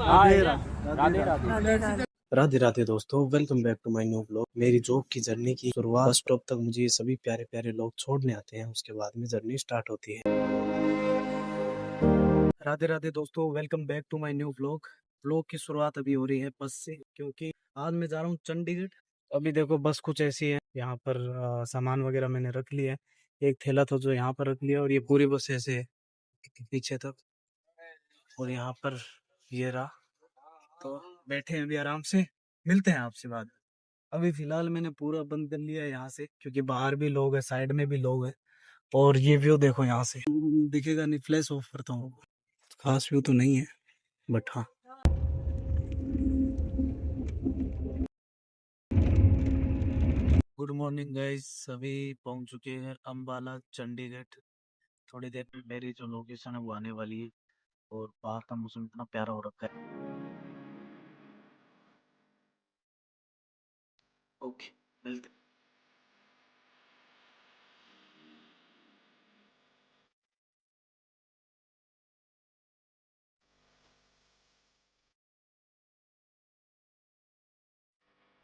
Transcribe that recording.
राधे राधे राधे राधे। राधे राधे राधे राधे दोस्तों, welcome back to my new blog. मेरी job की जर्नी की शुरुआत बस स्टॉप तक मुझे ये सभी प्यारे प्यारे लोग छोड़ने आते हैं, उसके बाद में जर्नी स्टार्ट होती है। राधे राधे दोस्तों, welcome back to my new blog. Blog की शुरुआत अभी हो रही है बस से, क्योंकि आज मैं जा रहा हूँ चंडीगढ़। अभी देखो बस कुछ ऐसी है, यहाँ पर सामान वगैरह मैंने रख लिया है। एक थैला था जो यहाँ पर रख लिया, और ये पूरी बस ऐसे है पीछे तक, और यहाँ पर ये रहा। तो बैठे हैं अभी आराम से, मिलते हैं आपसे बाद में। अभी फिलहाल मैंने पूरा बंद कर लिया है यहाँ से, क्योंकि बाहर भी लोग हैं, साइड में भी लोग हैं। और ये व्यू देखो यहाँ से, दिखेगा नहीं, फ्लैश ऑफ करता हूँ। खास व्यू तो नहीं है, बट हाँ। गुड मॉर्निंग गाइस, सभी पहुंच चुके हैं अम्बाला चंडीगढ़। थोड़ी देर में मेरी जो लोकेशन है वो आने वाली है, और बाहर का मौसम इतना प्यारा हो रखा है। ओके, मिलते हैं।